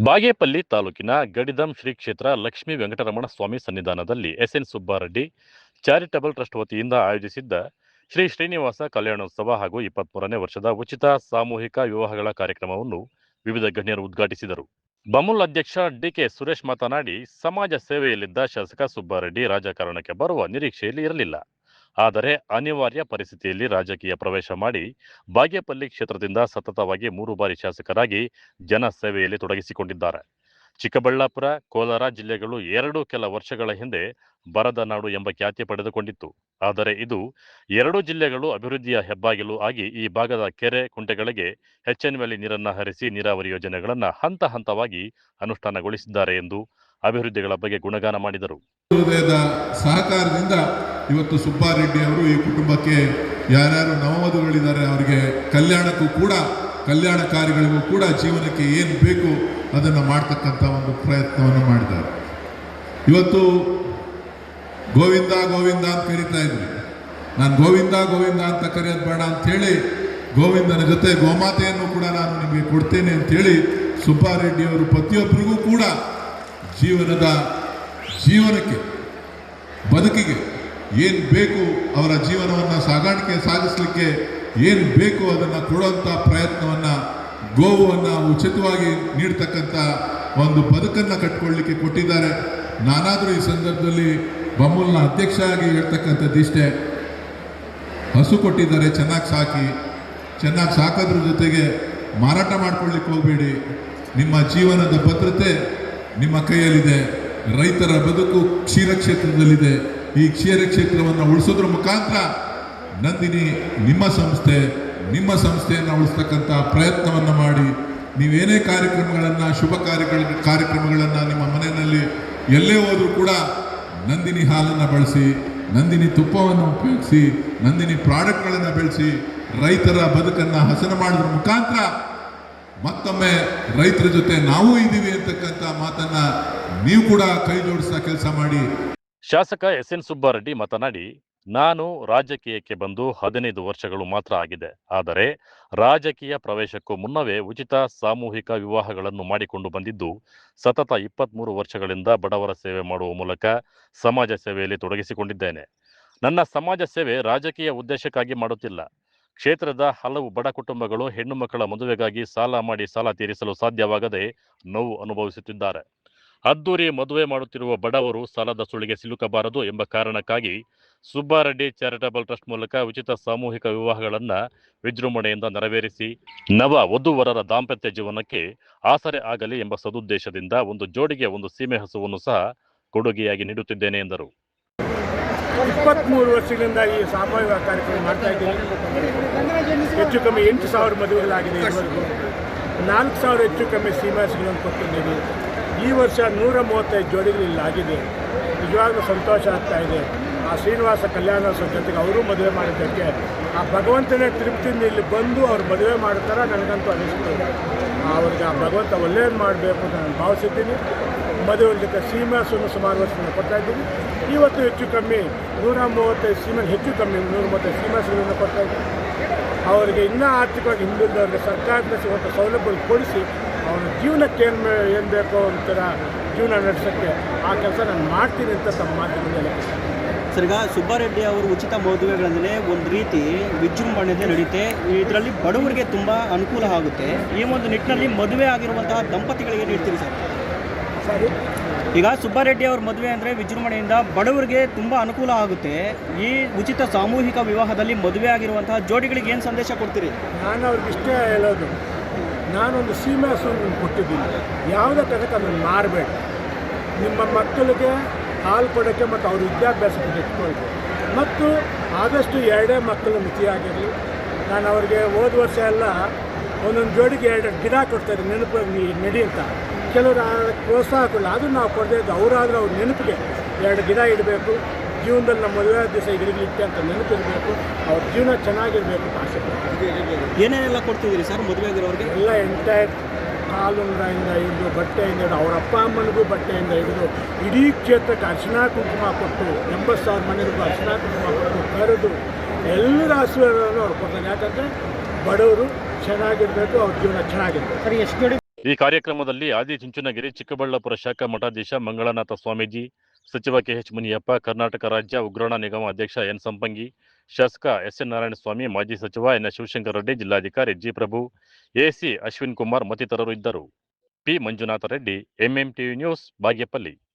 ಬಾಗೇಪಲ್ಲಿ ತಾಲೂಕಿನ ಗಡಿದಂ ಶ್ರೀ ಕ್ಷೇತ್ರ ಲಕ್ಷ್ಮೀ ವೆಂಕಟರಮಣ ಸ್ವಾಮಿ ಸನ್ನಿಧಾನದಲ್ಲಿ ಎಸ್ಎನ್ ಸುಬ್ಬಾರೆಡ್ಡಿ ಚಾರಿಟಬಲ್ ಟ್ರಸ್ಟ್ ವತಿಯಿಂದ ಆಯೋಜಿಸಿದ್ದ ಶ್ರೀ ಶ್ರೀನಿವಾಸ ಕಲ್ಯಾಣೋತ್ಸವ ಹಾಗೂ 23ನೇ ವರ್ಷದ ಉಚಿತ ಸಾಮೂಹಿಕ ವಿವಾಹಗಳ ಕಾರ್ಯಕ್ರಮವನ್ನು ವಿವಿಧ ಗಣ್ಯರು ಉದ್ಘಾಟಿಸಿದರು. ಬಮೂಲ್ ಅಧ್ಯಕ್ಷ ಡಿಕೆ ಸುರೇಶ್ ಮಾತನಾಡಿ, ಸಮಾಜ ಸೇವೆಯಲ್ಲಿದ್ದ ಶಾಸಕ ಸುಬ್ಬಾರೆಡ್ಡಿ ರಾಜಕಾರಣಕ್ಕೆ ಬರುವ ನಿರೀಕ್ಷೆಯಲ್ಲಿ ಇರಲಿಲ್ಲ. ಆದರೆ ಅನಿವಾರ್ಯ ಪರಿಸ್ಥಿತಿಯಲ್ಲಿ ರಾಜಕೀಯ ಪ್ರವೇಶ ಮಾಡಿ ಬಾಗೇಪಲ್ಲಿ ಕ್ಷೇತ್ರದಿಂದ ಸತತವಾಗಿ 3 ಬಾರಿ ಶಾಸಕರಾಗಿ ಜನ ಸೇವೆಯಲ್ಲಿ ತೊಡಗಿಸಿಕೊಂಡಿದ್ದಾರೆ. ಚಿಕ್ಕಬಳ್ಳಾಪುರ, ಕೋಲಾರ ಜಿಲ್ಲೆಗಳು ಕೆಲ ವರ್ಷಗಳ ಹಿಂದೆ ಬರದ ನಾಡು ಎಂಬ ಖ್ಯಾತಿ ಪಡೆದುಕೊಂಡಿತ್ತು. ಆದರೆ ಇದು 2 ಜಿಲ್ಲೆಗಳು ಅಭಿವೃದ್ಧಿಯ ಹೆಬ್ಬಾಗಿಲು ಆಗಿ ಈ ಭಾಗದ ಕೆರೆ, ಕುಂಟೆಗಳಿಗೆ ಎಚ್ಎನ್ ವ್ಯಾಲಿ ನೀರನ್ನ ಹರಿಸಿ ನೀರಾವರಿ ಯೋಜನೆಗಳನ್ನು ಹಂತ ಹಂತವಾಗಿ ಅನುಷ್ಠಾನಗೊಳಿಸಿದ್ದಾರೆ ಎಂದು ಅಭಿವೃದ್ಧಿಗಳ ಬಗ್ಗೆ ಗುಣಗಾನ ಮಾಡಿದರು. ಸಹಕಾರದಿಂದ ಇವತ್ತು ಸುಬ್ಬಾರೆಡ್ಡಿ ಅವರು ಈ ಕುಟುಂಬಕ್ಕೆ ಯಾರ್ಯಾರು ನವವಧುಗಳಿದ್ದಾರೆ ಅವರಿಗೆ ಕಲ್ಯಾಣ ಕಾರ್ಯಗಳಿಗೂ ಕೂಡ ಜೀವನಕ್ಕೆ ಏನು ಬೇಕು ಅದನ್ನು ಮಾಡ್ತಕ್ಕಂಥ ಒಂದು ಪ್ರಯತ್ನವನ್ನು ಮಾಡಿದ್ದಾರೆ. ಇವತ್ತು ಗೋವಿಂದ ಗೋವಿಂದ ಅಂತ ಕರೀತಾ ಇದ್ರಿ. ನಾನು ಗೋವಿಂದ ಗೋವಿಂದ ಅಂತ ಕರೆಯೋದು ಬೇಡ ಅಂಥೇಳಿ ಗೋವಿಂದನ ಜೊತೆ ಗೋಮಾತೆಯನ್ನು ಕೂಡ ನಾನು ನಿಮಗೆ ಕೊಡ್ತೇನೆ ಅಂಥೇಳಿ ಸುಬ್ಬಾರೆಡ್ಡಿ ಅವರು ಪ್ರತಿಯೊಬ್ಬರಿಗೂ ಕೂಡ ಜೀವನಕ್ಕೆ ಬದುಕಿಗೆ ಏನು ಬೇಕು, ಅವರ ಜೀವನವನ್ನು ಸಾಗಿಸಲಿಕ್ಕೆ ಏನು ಬೇಕು ಅದನ್ನು ಕೊಡುವಂಥ ಪ್ರಯತ್ನವನ್ನು, ಗೋವನ್ನು ಉಚಿತವಾಗಿ ನೀಡ್ತಕ್ಕಂಥ ಒಂದು ಬದುಕನ್ನು ಕಟ್ಕೊಳ್ಳಿಕ್ಕೆ ಕೊಟ್ಟಿದ್ದಾರೆ. ನಾನಾದರೂ ಈ ಸಂದರ್ಭದಲ್ಲಿ ಬಮೂಲ್ನ ಅಧ್ಯಕ್ಷ ಆಗಿ ಹೇಳ್ತಕ್ಕಂಥದ್ದಿಷ್ಟೇ, ಹಸು ಕೊಟ್ಟಿದ್ದಾರೆ, ಚೆನ್ನಾಗಿ ಸಾಕೋದ್ರ ಜೊತೆಗೆ ಮಾರಾಟ ಮಾಡ್ಕೊಳ್ಳಿಕ್ಕೆ ಹೋಗಬೇಡಿ. ನಿಮ್ಮ ಜೀವನದ ಭದ್ರತೆ ನಿಮ್ಮ ಕೈಯಲ್ಲಿದೆ. ರೈತರ ಬದುಕು ಕ್ಷೀರಕ್ಷೇತ್ರದಲ್ಲಿದೆ. ಈ ಕ್ಷೀರಕ್ಷೇತ್ರವನ್ನು ಉಳಿಸೋದ್ರ ಮುಖಾಂತರ ನಂದಿನಿ ನಿಮ್ಮ ಸಂಸ್ಥೆಯನ್ನು ಉಳಿಸ್ತಕ್ಕಂಥ ಪ್ರಯತ್ನವನ್ನು ಮಾಡಿ, ನೀವೇನೇ ಕಾರ್ಯಕ್ರಮಗಳನ್ನು, ಶುಭ ಕಾರ್ಯಕ್ರಮಗಳನ್ನು ನಿಮ್ಮ ಮನೆಯಲ್ಲಿ ಎಲ್ಲೇ ಹೋದರೂ ಕೂಡ ನಂದಿನಿ ಹಾಲನ್ನು ಬಳಸಿ, ನಂದಿನಿ ತುಪ್ಪವನ್ನು ಉಪಯೋಗಿಸಿ, ನಂದಿನಿ ಪ್ರಾಡಕ್ಟ್ಗಳನ್ನು ಬೆಳೆಸಿ ರೈತರ ಬದುಕನ್ನು ಹಸನು ಮಾಡೋದ್ರ ಮುಖಾಂತರ ಮತ್ತೊಮ್ಮೆ ರೈತರ ಜೊತೆ ನಾವು ಇದ್ದೀವಿ ಅಂತಕ್ಕಂಥ ಮಾತನ್ನ ನೀವು ಕೂಡ ಕೈ ಜೋಡಿಸ್ತಾ ಕೆಲಸ ಮಾಡಿ. ಶಾಸಕ ಎಸ್ಎನ್ ಸುಬ್ಬಾರೆಡ್ಡಿ ಮಾತನಾಡಿ, ನಾನು ರಾಜಕೀಯಕ್ಕೆ ಬಂದು 15 ವರ್ಷಗಳು ಮಾತ್ರ ಆಗಿದೆ. ಆದರೆ ರಾಜಕೀಯ ಪ್ರವೇಶಕ್ಕೂ ಮುನ್ನವೇ ಉಚಿತ ಸಾಮೂಹಿಕ ವಿವಾಹಗಳನ್ನು ಮಾಡಿಕೊಂಡು ಬಂದಿದ್ದು, ಸತತ 23 ವರ್ಷಗಳಿಂದ ಬಡವರ ಸೇವೆ ಮಾಡುವ ಮೂಲಕ ಸಮಾಜ ಸೇವೆಯಲ್ಲಿ ತೊಡಗಿಸಿಕೊಂಡಿದ್ದೇನೆ. ನನ್ನ ಸಮಾಜ ಸೇವೆ ರಾಜಕೀಯ ಉದ್ದೇಶಕ್ಕಾಗಿ ಮಾಡುತ್ತಿಲ್ಲ. ಕ್ಷೇತ್ರದ ಹಲವು ಬಡ ಕುಟುಂಬಗಳು ಹೆಣ್ಣು ಮಕ್ಕಳ ಮದುವೆಗಾಗಿ ಸಾಲ ಮಾಡಿ ಸಾಲ ತೀರಿಸಲು ಸಾಧ್ಯವಾಗದೆ ನೋವು ಅನುಭವಿಸುತ್ತಿದ್ದಾರೆ. ಅದ್ದೂರಿ ಮದುವೆ ಮಾಡುತ್ತಿರುವ ಬಡವರು ಸಾಲದ ಸುಳಿಗೆ ಸಿಲುಕಬಾರದು ಎಂಬ ಕಾರಣಕ್ಕಾಗಿ ಸುಬ್ಬಾರೆಡ್ಡಿ ಚಾರಿಟಬಲ್ ಟ್ರಸ್ಟ್ ಮೂಲಕ ಉಚಿತ ಸಾಮೂಹಿಕ ವಿವಾಹಗಳನ್ನು ವಿಜೃಂಭಣೆಯಿಂದ ನೆರವೇರಿಸಿ ನವ ವಧುವರರ ದಾಂಪತ್ಯ ಜೀವನಕ್ಕೆ ಆಸರೆ ಆಗಲಿ ಎಂಬ ಸದುದ್ದೇಶದಿಂದ ಒಂದು ಜೋಡಿಗೆ ಒಂದು ಸೀಮೆ ಹಸುವನ್ನು ಸಹ ಕೊಡುಗೆಯಾಗಿ ನೀಡುತ್ತಿದ್ದೇನೆ ಎಂದರು. 23 ವರ್ಷಗಳಿಂದ ಈ ಸಾಮೂಹಿಕ ಕಾರ್ಯಕ್ರಮ ಮಾಡ್ತಾ ಇದ್ದೀನಿ. ಹೆಚ್ಚು ಕಮ್ಮಿ 8,000 ಮದುವೆಗಳಾಗಿದೆ. ಇದುವರೆಗೂ 4,000 ಹೆಚ್ಚು ಕಮ್ಮಿ ಸೀಮೆಹಸುಗಳನ್ನು ಕೊಟ್ಟಿದ್ದೀನಿ. ಈ ವರ್ಷ 135 ಜೋಡಿಗಳು ಇಲ್ಲಾಗಿದೆ. ನಿಜವಾಗ್ಲೂ ಸಂತೋಷ ಆಗ್ತಾ ಇದೆ. ಆ ಶ್ರೀನಿವಾಸ ಕಲ್ಯಾಣೋತ್ಸವ ಜೊತೆಗೆ ಅವರು ಮದುವೆ ಮಾಡಿದ್ದಕ್ಕೆ ಆ ಭಗವಂತನೇ ತೃಪ್ತಿಯಿಂದ ಇಲ್ಲಿ ಬಂದು ಅವ್ರು ಮದುವೆ ಮಾಡ್ತಾರ ನನಗಂತೂ ಅನಿಸ್ತದೆ. ಅವ್ರಿಗೆ ಆ ಭಗವಂತ ಒಳ್ಳೆಯದು ಮಾಡಬೇಕು ಅಂತ ನಾನು ಭಾವಿಸಿದ್ದೀನಿ. ಮದುವೆ ಜೊತೆ ಸೀಮೆಹಸುವನ್ನು ಸುಮಾರು ವರ್ಷದಿಂದ ಕೊಡ್ತಾಯಿದ್ದೀನಿ. ಇವತ್ತು ಹೆಚ್ಚು ಕಮ್ಮಿ 135 ಸೀಮೆಹಸುಗಳನ್ನು ಕೊಡ್ತಾಯಿದ್ದೀನಿ. ಅವರಿಗೆ ಇನ್ನೂ ಆರ್ಥಿಕವಾಗಿ ಹಿಂದುಳಿದವ್ರಿಗೆ ಸರ್ಕಾರದಿಂದ ಸಿಗುವಂಥ ಸೌಲಭ್ಯಗಳು ಕೊಡಿಸಿ ಅವರ ಜೀವನಕ್ಕೆ ಏನು ಬೇಕೋ ಒಂಥರ ಜೀವನ ನಡೆಸೋಕ್ಕೆ ಆ ಕೆಲಸ ನಾನು ಮಾಡ್ತೀನಿ ಅಂತ ತಮ್ಮ ಮಾಧ್ಯಮದಲ್ಲಿ. ಸರ್, ಈಗ ಸುಬ್ಬಾರೆಡ್ಡಿ ಅವರು ಉಚಿತ ಮದುವೆಗಳಂದರೆ ಒಂದು ರೀತಿ ವಿಜೃಂಭಣೆಯಿಂದ ನಡೆಯುತ್ತೆ. ಇದರಲ್ಲಿ ಬಡವರಿಗೆ ತುಂಬ ಅನುಕೂಲ ಆಗುತ್ತೆ. ಈ ಒಂದು ನಿಟ್ಟಿನಲ್ಲಿ ಮದುವೆ ಆಗಿರುವಂತಹ ದಂಪತಿಗಳಿಗೆ ನೀಡ್ತೀರಿ ಸರ್? ಸರಿ, ಈಗ ಸುಬ್ಬಾರೆಡ್ಡಿ ಅವ್ರ ಮದುವೆ ಅಂದರೆ ವಿಜೃಂಭಣೆಯಿಂದ ಬಡವರಿಗೆ ತುಂಬ ಅನುಕೂಲ ಆಗುತ್ತೆ. ಈ ಉಚಿತ ಸಾಮೂಹಿಕ ವಿವಾಹದಲ್ಲಿ ಮದುವೆ ಆಗಿರುವಂತಹ ಜೋಡಿಗಳಿಗೆ ಏನು ಸಂದೇಶ ಕೊಡ್ತೀರಿ? ನಾನು ಅವ್ರಿಗೆ ಇಷ್ಟೇ ಹೇಳೋದು, ನಾನೊಂದು ಸೀಮೆಹಸುವನ್ನು ಕೊಟ್ಟಿದ್ದೀನಿ. ಯಾವುದೇ ಕಾರಣಕ್ಕೆ ಅದನ್ನು ಮಾರಬೇಡಿ. ನಿಮ್ಮ ಮಕ್ಕಳಿಗೆ ಹಾಲು ಕೊಡೋಕ್ಕೆ ಮತ್ತು ಅವ್ರ ವಿದ್ಯಾಭ್ಯಾಸಕ್ಕೆ ಇಟ್ಕೊಳ್ಬೇಕು. ಮತ್ತು ಆದಷ್ಟು 2 ಮಕ್ಕಳು ಮಿತಿಯಾಗಿರಲಿ. ನಾನು ಅವ್ರಿಗೆ ಹೋದ ವರ್ಷ ಎಲ್ಲ ಒಂದೊಂದು ಜೋಡಿಗೆ 2 ಗಿಡ ಕೊಡ್ತಾರೆ, ನೆನಪಾಗಿ ನಡಿ ಅಂತ. ಕೆಲವರು ಪ್ರೋತ್ಸಾಹ ಕೊಡಲ್ಲ, ಅದು ನಾವು ಕೊಡದೇ ಇದ್ದು ಅವರಾದರೂ ಅವ್ರ ನೆನಪಿಗೆ 2 ಗಿಡ ಇಡಬೇಕು. ಜೀವನದಲ್ಲಿ ನಮ್ಮ ಮದುವೆ ದಿವಸ ಗಿಡಗಳಿಟ್ಟೆ ಅಂತ ನೆನಪಿರಬೇಕು. ಅವ್ರ ಜೀವನ ಚೆನ್ನಾಗಿರಬೇಕು ಅಂತ ಆಸೆ. ಏನೇನೆಲ್ಲ ಕೊಡ್ತಿದ್ದೀರಿ ಸರ್ ಮದುವೆಗಿರೋರಿಗೆ? ಎಲ್ಲ ಎಂಟೈರ್ ಕಾಲುಂಗ್ರದಿಂದ ಹಿಡಿದು ಬಟ್ಟೆಯಿಂದ ಹಿಡಿದು ಅವ್ರ ಅಪ್ಪ ಅಮ್ಮನಿಗೂ ಬಟ್ಟೆಯಿಂದ ಹಿಡಿದು ಇಡೀ ಕ್ಷೇತ್ರಕ್ಕೆ ಅರಿಶಿನ ಕುಂಕುಮ ಕೊಟ್ಟು 80,000 ಮನೆಗಳಿಗೂ ಅರಿಶಿನ ಕುಂಕುಮ ಕೊಟ್ಟು ಕರೆದು ಎಲ್ಲರ ಆಶೀರ್ವಾದವನ್ನು ಅವ್ರು ಕೊಡ್ತಾರೆ. ಯಾಕಂದರೆ ಬಡವರು ಚೆನ್ನಾಗಿರಬೇಕು, ಅವ್ರ ಜೀವನ ಚೆನ್ನಾಗಿರಬೇಕು. ಸರಿ, ಎಷ್ಟು ಜೋಡಿ ಈ ಕಾರ್ಯಕ್ರಮದಲ್ಲಿ ಆದಿಚುಂಚನಗಿರಿ ಚಿಕ್ಕಬಳ್ಳಾಪುರ ಶಾಖಾ ಮಠಾಧೀಶ ಮಂಗಳನಾಥ ಸ್ವಾಮೀಜಿ, ಸಚಿವ ಕೆಎಚ್ ಮುನಿಯಪ್ಪ, ಕರ್ನಾಟಕ ರಾಜ್ಯ ಉಗ್ರಾಣ ನಿಗಮ ಅಧ್ಯಕ್ಷ ಎನ್ ಸಂಪಂಗಿ, ಶಾಸಕ ಎಸ್ಎನ್ ನಾರಾಯಣಸ್ವಾಮಿ, ಮಾಜಿ ಸಚಿವ ಎನ್ ಶಿವಶಂಕರ ರೆಡ್ಡಿ, ಜಿಲ್ಲಾಧಿಕಾರಿ ಜಿ ಪ್ರಭು, ಎಸಿ ಅಶ್ವಿನ್ ಕುಮಾರ್ ಮತ್ತಿತರರು ಇದ್ದರು. P Manjunatha Reddy, MM TV news, Bagepalli.